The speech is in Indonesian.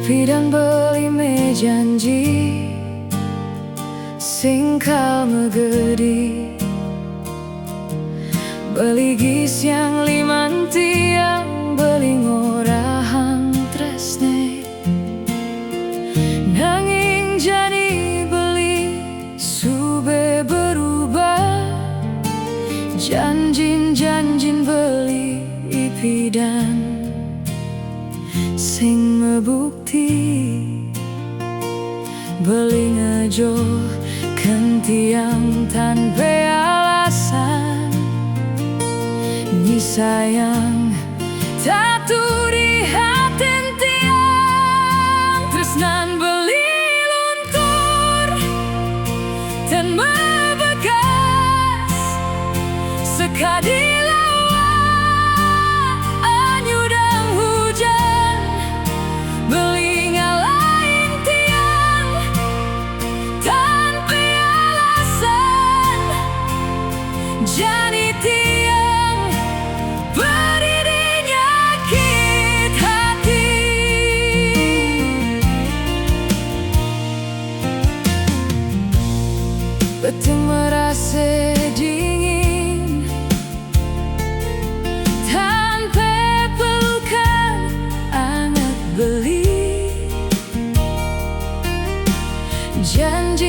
Pidan beli me janji sing kalme gedi beli gis yang liman tiang beli ngorahang tresne nanging jani beli sube berubah janjin beli ipidan sing ngebukti beli ngejo kentiang tanpa alasan ni sayang taturi hatin tiang tresnan beli luntur dan membekas sekadi jani tiang beri dinyakit hati beting merasa dingin tanpa pelukan anget beli janji